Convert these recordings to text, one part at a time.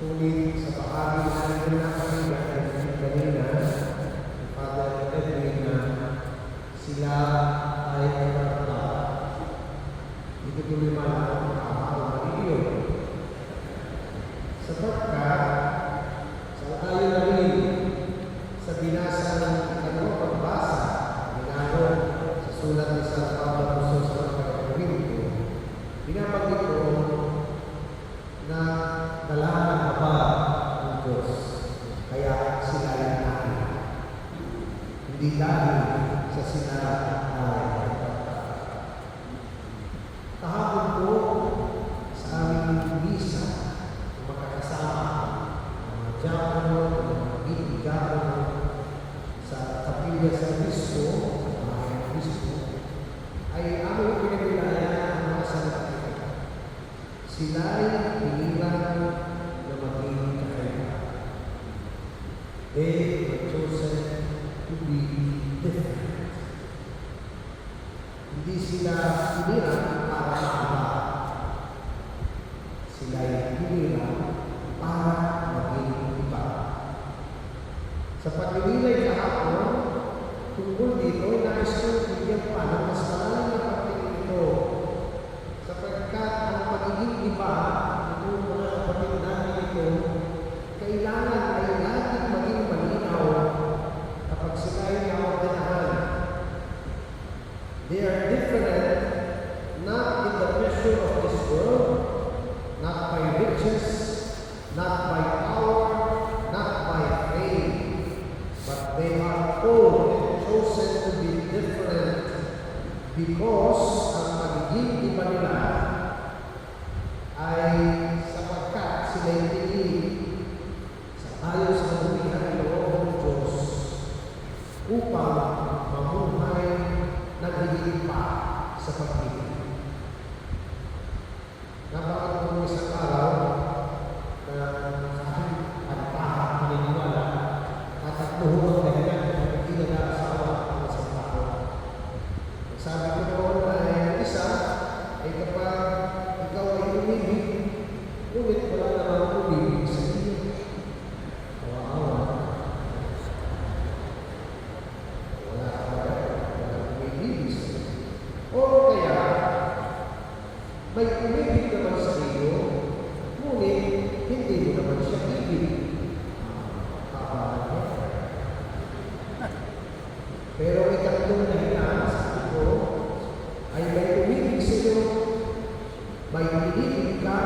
Ngunit sa bahagi natin na pakinggan kanina, ni Father Edwin na sila ay katarata. Ito tuloy man ang makakawang iyon. Sapagkat, sa tayo na rin sa binasa ng ikalawang pagbasa, ginagawa sa sulat ni San Pablo Apostol sa mga Korinto, binabanggit ko na dalahan ba ng Diyos, kaya sila ay natin. Hindi dahil sa sila ay kahapon po sa aming misa, makakasama ang mga diakono, ang mga diakono sa Kapilya San Cristo, sa Bahay ng Cristo, ay aming pinagbilayan ang mga salita. Sila ay pinilang na maging kakaiba. They were chosen to be different. Hindi sila pinilang para iba. Sila ay pinilang para maging iba. Sa pagninilay kahapon, tungkol dito, nais kong bigyan pa ng mas malalim na pagtingin ito. Sapagkat ang pagiging iba, itong mga kapatid namin ito, kailangan ay laging maging malinaw kapag sila ay naordinahan. They are different, not in the measure of this world, not by riches, not by power, not by fame, but they are called and chosen to be different because ang pagiging iba nila ay sapagkat sila ay pinili sa tayo sa kabuhian ng loob ng Diyos upang mamuhay nagiging pa sa pagpili. Nabangat ko isang araw na sa aking pagpahat paniniwala at takbuhong na ganyan kung hindi na naasawa ang isang tao. Sabi ko noon ay isa ay kapag ikaw ay umibig, ngunit wala namang umibig sa iyo. Kawawa. Wala ka ba? Wala umibig sa iyo. O kaya, may umibig naman sa iyo, ngunit hindi mo naman siya ibig. Pero ikatlong dahilan sa ito ay may umibig sa iyo, may pinili ka,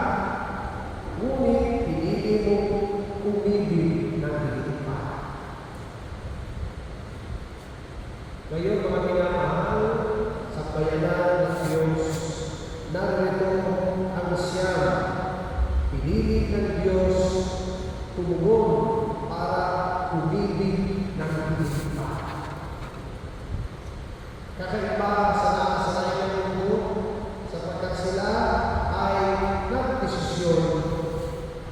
ngunit pinili mo umibig ng higit pa. Ngayon mga minamahal, sa bayanan ng Diyos, narito ang siyam, pinili ng Diyos, tumugon para umibig ng higit pa. Kakaiba sa nakasanayan ng mundo sapagkat sila ay nagdesisyon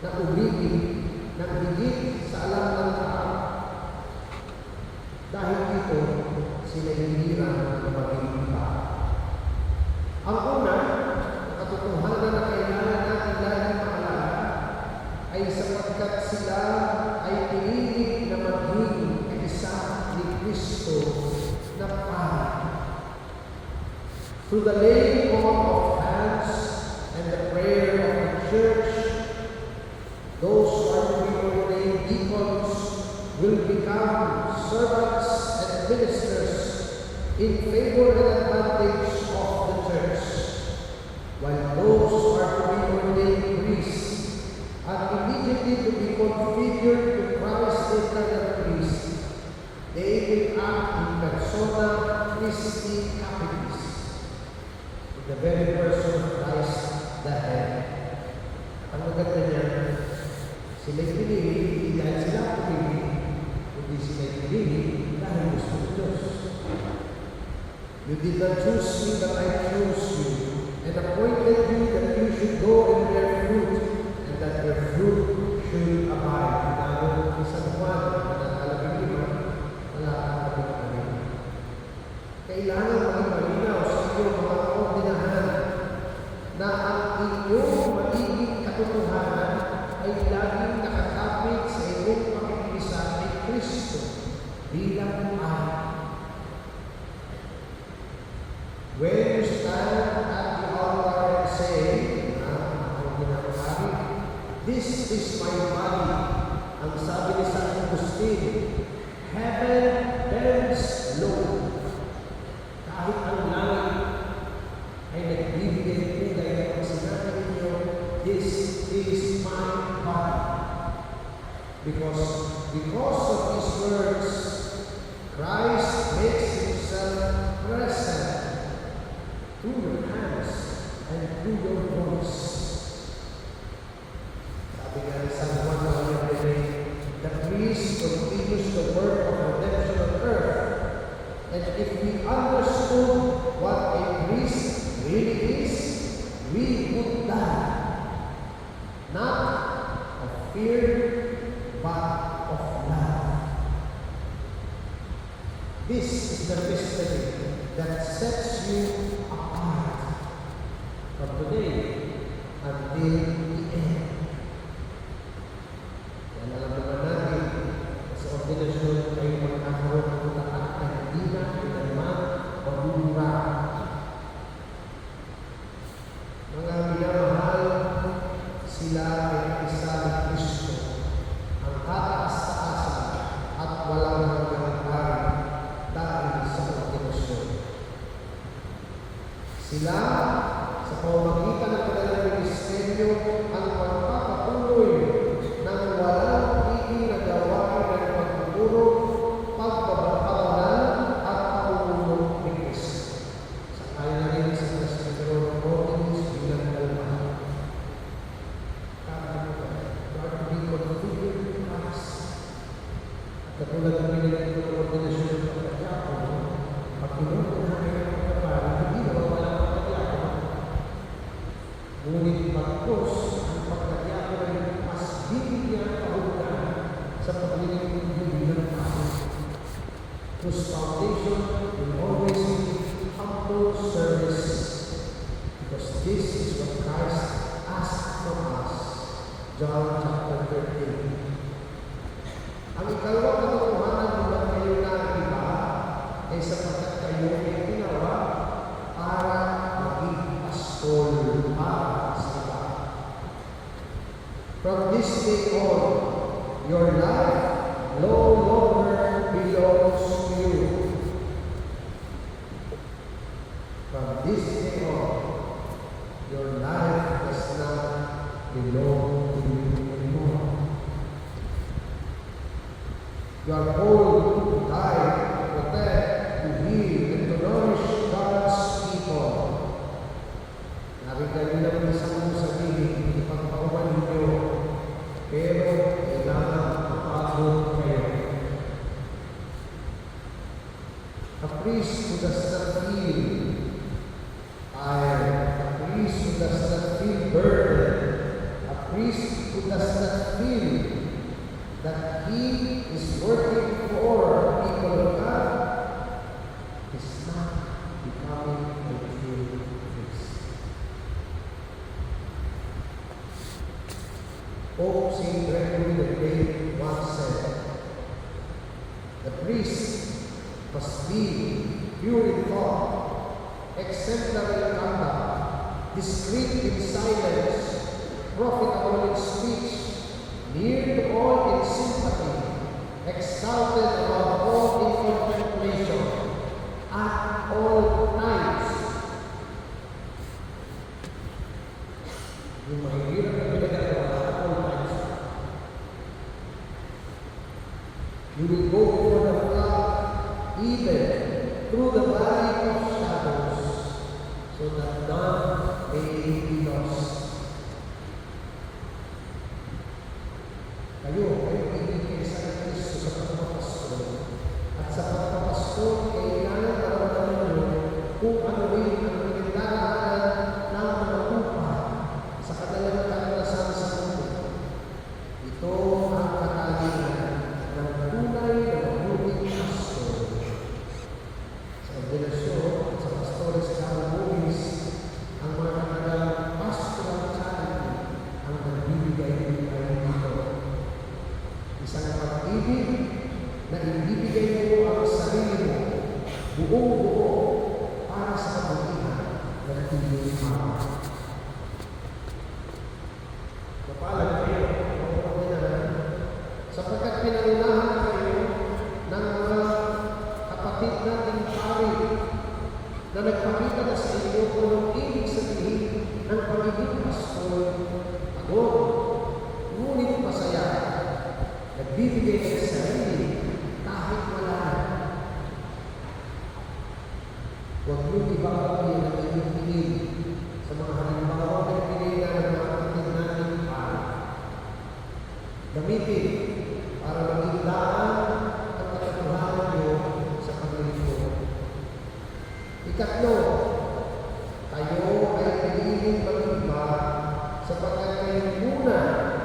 na umibig ng higit sa alam ng tao. Dahil dito, sila hinirang na maging iba. Ang una, na katotohanan na kailangan natin laging maalala ay sapagkat sila ay pinili na maging isa ni Kristo na para. Through the laying on of hands and the prayer of the church, those who are to be ordained deacons will become servants and ministers in favor and advantage of the church, while those who are to be ordained priests are immediately to be configured to Christ's eternal priest. They will act in persona Christi Capitis, the very person of Christ the head. Ang maganda niya, sila'y pinili, hindi dahil sila pinili, kundi sila'y pinili dahil gusto ng Diyos. You did not choose me, but I chose you, and appointed you that you should go and bear fruit, and that your fruit should abide. Pinagod ng isang Juan, na 15, wala kang kapit. Kailangan maging malinaw sa iyong mga ordinahan na ang inyong magiging katotohanan ay laging This is my body. Ang sabi ni San Agustin, heaven bends low. Kahit ang langit ay nagbibigay kulay kapag sinabi ninyo, this is my body. Because of these words, Christ makes himself present through your hands and through your voice. Sabi nga ni San Juan Bautista, the priest continues the work of redemption on earth. And if we understood what a priest really is, we would die. Not of fear, but of love. This is the mystery that sets you apart from today until the end. Yan alam naman natin, sa ordinasyon ay magkakaroon ng lahat na hindi na kailanman mabubura. Mga minamahal, sila ay isa ni Kristo, ang kataas-taasan at walang hanggang hari dahil sa ordinasyon. Sila, sa pamamagitan ng kanilang ministeryo, ang magpapatuloy ng walang tigil na gawain ng pagtuturo, pagbabalaan at pagtutulong ni Kristo. Sa kaya na rin sa Presbyteron of Ordinance bilang kalmahan. God be configured in Christ. At katulad ng pinagin ng ordinasyon ng pagkakyapo, pag pinunod namin ang pagkakari, hindi naman walang pagkakyapo. Ngunit pagkos, ang pagkakyapo ay mas bibigyan kahulugan sa paglilingkod ng tao, whose foundation will always be humble service, because this is what Christ asked from us. John chapter 13. Ang ikalawang katotohanan ng kayo na iba ay sapagkat kayo ay ginawa para maging pastol para sa iba. From this day on, your life no longer belongs to you. From this day on, your life does not belong to you anymore. You are called to guide, to protect, to heal, and to nourish God's people. Narinig niyo naman isang sabihin, ipagpakuman ninyo, pero kailangan mapagod kayo. A priest who does not feel tired, a priest who does not feel burdened, a priest who does not feel that he is working for the people of God is not becoming a true priest. Pope St. Gregory the Great once said, the priest must be pure in thought, exemplary in conduct, discreet in silence, profitable in speech, near to all in sympathy, exalted above all in contemplation, at all times. Yung mahirap na pinagagawa at all times. You will go for the flood, even through the valley of shadows, so that none may be lost. Kayo ibigay sa Kristo sa pagpapastol. At sa pagpapastol, kailangan maramdaman nyo kung ano rin ang pinagdaraanan ng mga lupa sa kanilang karanasan sa mundo. Ito ang katalingan ng tunay na mabuting pastol. Sa ordinasyon at sa pastores karamunis, ang mga kanilang pastoral charity ang nagbibigay dito. Isang pag-ibig na ibibigay mo ang sarili mo buong-buo para sa kabutihan ng iyong mga. Kapalan kayo sapagkat pinangunahan kayo ng mga kapatid nating pari na nagpakita na sa inyo kung anong ibig sabihin ng pagiging pastol. Pagod, ngunit masaya, nagbibigay ng sarili kahit wala. Huwag niyong ibabagay ang inyong tingin sa mga halimbawa na pinili ng mga kapatid nating pari. Gamitin para maging daan ang katotohanan niyo sa paglilingkod. Ikatlo, tayo ay piniling mag-iba sapagkat kayo muna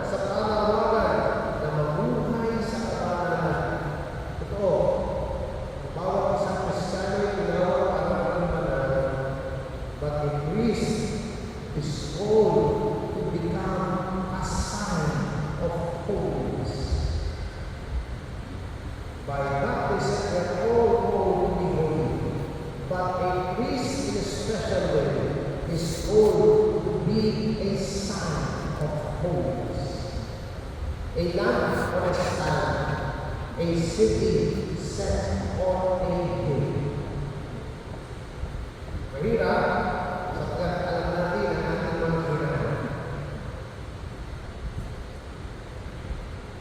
sa panawagan na mabuhay sa kabanalan. Totoo, ang bawat isang Kristiyano ay tinawag para maging banal, but a priest is called to become a sign of holiness. By baptism, we are all called to be holy. But a priest in a special way is called to be a sign of holiness. A lamp on a stand, a city set on a hill. Mahirap, sapagkat alam natin ang ating mga kailangan.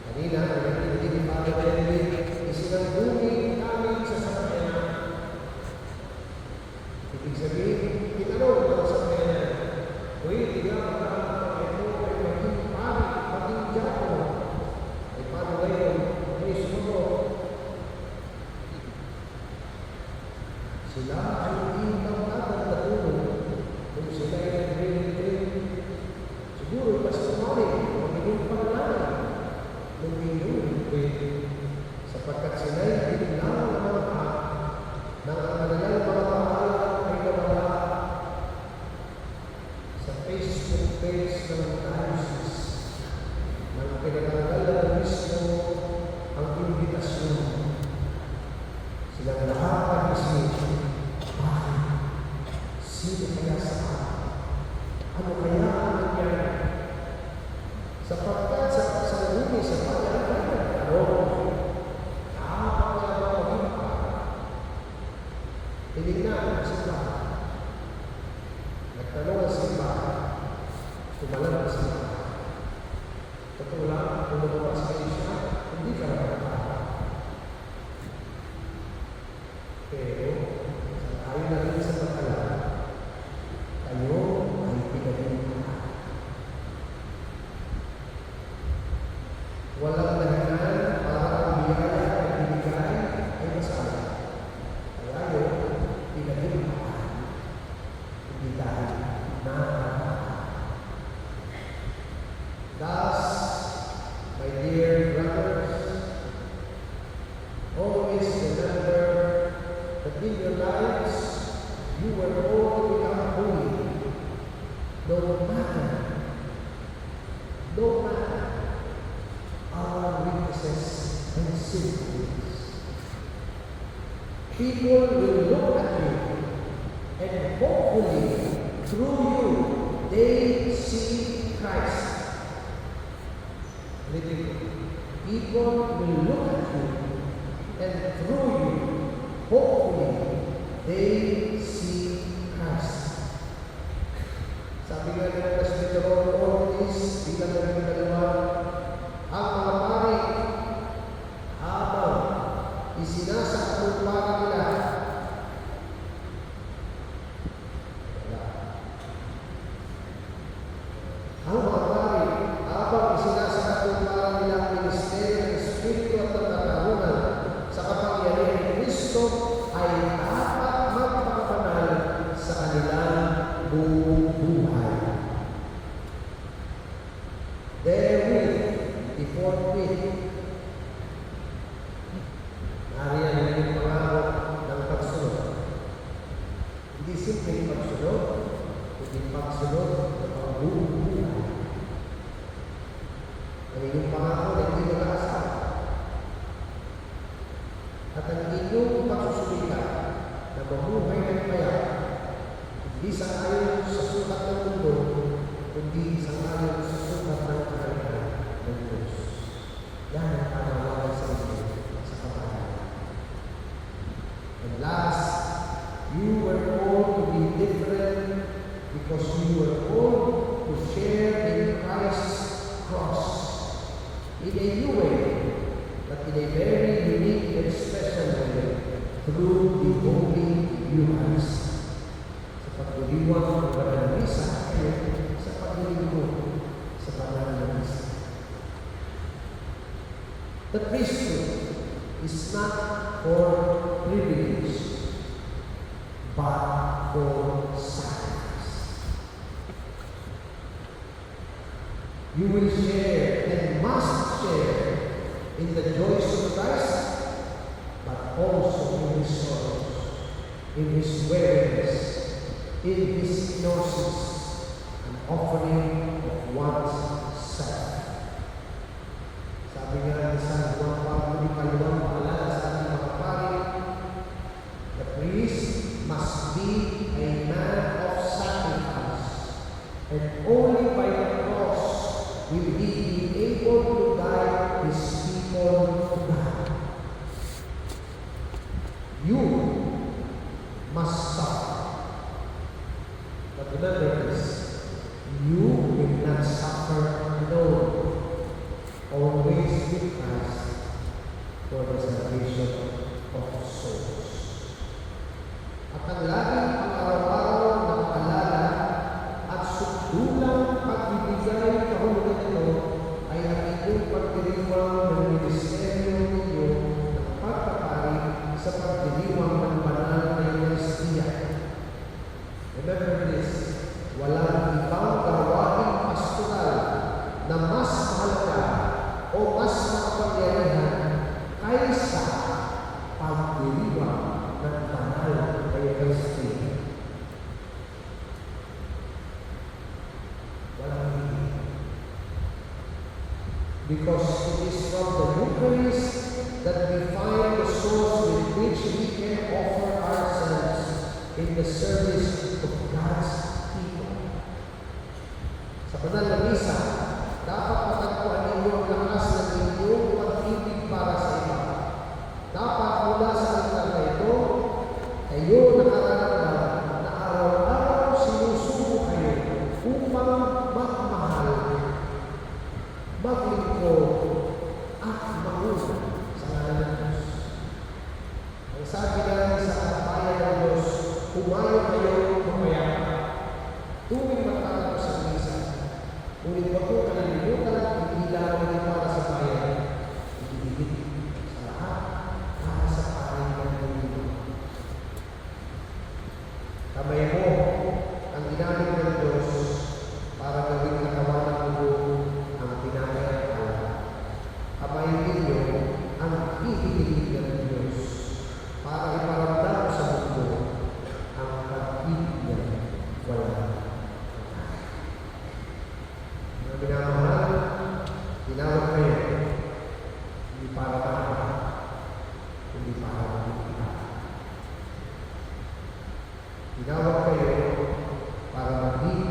Kanina, nagtindi ni Father Benedict, isinambungin namin sa sakyanan. Ibig sabihin, tinanong ang sakyanan, "Uy, tignan ang ito ay maging pari, maging diakono. Ay paano ngayon, mismo mo?" Sila ay hindi magtatanong kung sila ay nag-rin-rin. Siguro, pastumali, magiging pangalan ng rin-rin. Sapagkat sila ay biglang namangha ng ang kanilang mga pangalan ay nawala sa Facebook page ng diocese nang pinatanggalan mismo ang imbitasyon. Silang lahat ay isip, bakit? Sino kaya sa akin? Ano kaya ang nangyari? Sapagkat sa Lunes, sa pagkakataon, tinignan ang simbahan. Nagtanong ang simbahan. Tumalan ang simbahan. Totoo lang, kung lumabas kayo siya, hindi ka nakakatawa. Pero, sa tayo na rin sa pagkalan, tayo ay pinagalitan. Walang dahilan para ang biyaya na binigay ay masaya. Kaya yun, pinagalitan. Hindi dahil nakakatawa. Thus, my dear brothers, always remember that in your lives, you were all to become holy. No matter our weaknesses and sinfulness. People will look at you, and hopefully, through you, they see Christ. People will look at you, and through you, hopefully, they see Christ. Sabi nga ng Presbyteron Ortiz, bilang naging dalawa, ang mga pari, habang isinasakupara nila, ang mga pari, habang isinasakupara nila ang ministeryo ng Espiritu at ng katarungan sa kapangyarihan ni Kristo, ay dapat magpakapanal sa kanilang buong buhay. Therewith, forthwith, nariyan ang yung pangako ng pagsunod. Hindi simple pagsunod, kundi pagsunod ng mga buong buhay. Ang inyong pangako na hindi nag-aasawa. At ang inyong pagsusulika na mamuhay ng payak, hindi sang-ayon sa sukat ng mundo, kundi sang-ayon sa sukat ng kaharian ng Diyos. Yan ang because we were called to share in Christ's cross in a new way, but in a very unique and special way through the Holy Eucharist. Sa pagdiriwang ng banal na misa, sa paglilingkod sa banal na misa. The priesthood is not for privilege, but for sacrifice. You will share and must share in the joys of Christ, but also in His sorrows, in His wearings, in His gnosis, an offering of one's self. Sabi nga ni San Juan Pablo Ikalawang paalala sa ating mga pari, the priest must be a man of sacrifice, and only by the cross will he be able to guide his people to God. You must suffer. But remember this, you will not suffer alone. Always with Christ for the salvation of souls. At ang laging pang-araw-araw na paalala at sukulang pagbibigay kahulugan nito ay ang inyong pagdiriwang ng ministeryo ninyo ng pagpapari sa pagdiriwang ng banal na Eucharistia. Remember this, walang ibang gawaing pastoral na mas mahalaga o mas makapangyarihan kaysa pagdiriwang ng banal na Eucharistia. Walang hindi. Because it is from the Eucharist that we find the source with which we can offer ourselves in the service of God's people. Sa banal na misa, dapat matagpuan ninyo ang lakas ng inyong pag-ibig para sa iba. Dapat mula sa altar na ito, kayo nakararamdam na araw-araw sinusubo kayo upang magmahal, maglingkod, at manguna sa ngalan ng Diyos. Ang sabi namin sa bayan ng Diyos, humayo kayo mamaya. Tuwing matapos ang misa, ngunit wag mo kalilimutan, hindi lamang ito para sa bayan, hindi sa lahat, para sa pahayag ng mundo. Kamay mo ang ginamit ng Diyos para gawing katawan ng mundo ang pinangyayari. Kamay ninyo ang ihihilig ng Diyos para iparamdam sa mundo ang pag-ibig niya walang minamahal, tinawag kayo, hindi para mahal, hindi para magiging. Tinawag kayo para maging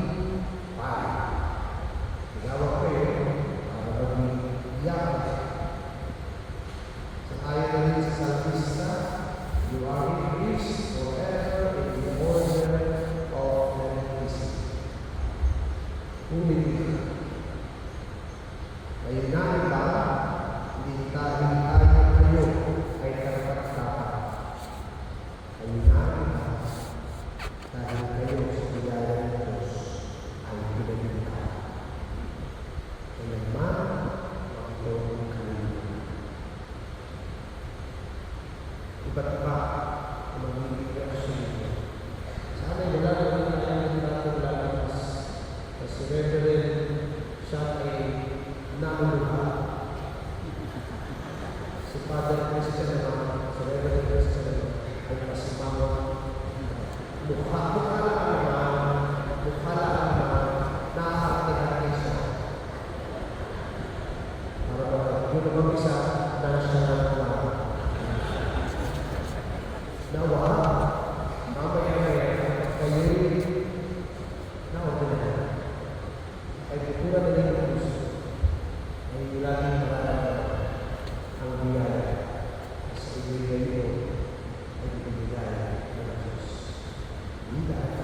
pari. Tinawag kayo para maging yaman. Sa ayon na rin sa Salmista, you are increased forever in the order of Melchizedek. Ulit kayo na ba, hindi tayo kayo ay karapat-dapat. Kayo na ba, dahil kayo sa biyaya ng Diyos ay pinagiging. Kaya man, magtulong kayo. Iba't iba ang magiging reaksyon nito. Sana wala na rin natin natin lalabas. Kasi Reverend, siya ay nauluhan. Si Father Christian naman, si Reverend Christian naman, ay pasimawa. Mukha lang naman, nakakakita siya. Para yun naman isa, na siya nawa. Nawa, mamaya kayo nawa na. Ay bukuran na rin ang gusto. Ay laging mararaman ang biyaya sa ibigay mo ay ibigay ng Diyos. Hindi dahil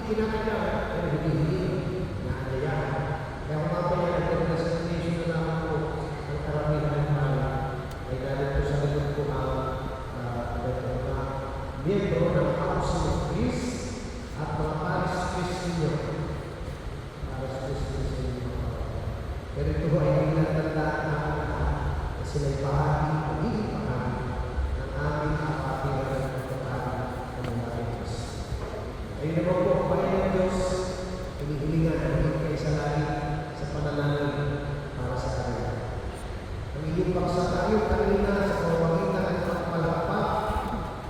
kinakailangan, pero hinihingi na anayahan. Kaya kung mamaya nag-resignation na naman po ang karamihan ay galing po sa likod po ang mga miyembro ng House of Peace at mga Paris Christian. Paris Christian. Pero ito ay pinatandaan namin na sila'y bahagi, magiging bahagi ng aming kapatiran at kapatiran ng mga Diyos. Ayun naman po, ang bayan ng Diyos, hinihilingan na higit kayo sa langit sa panalangin para sa kanila. Ang iyong pagsatayo kanina sa pamagitan ng pagpalakpak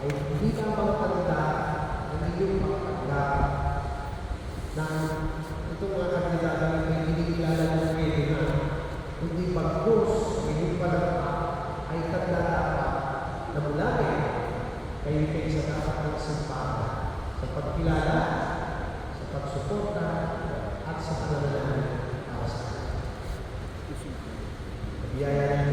ay hindi lamang tanda ng iyong pagpagdaan na itong mga kandidato ay may kinikilala ng pwede na hindi pagpus ang iyong palakpak ay tanda dapat na mula kayo kayo sa dapat ng simbahan sa pagkilala, sa pagsuporta, at sa pananalaman para sa kanila. Biyaya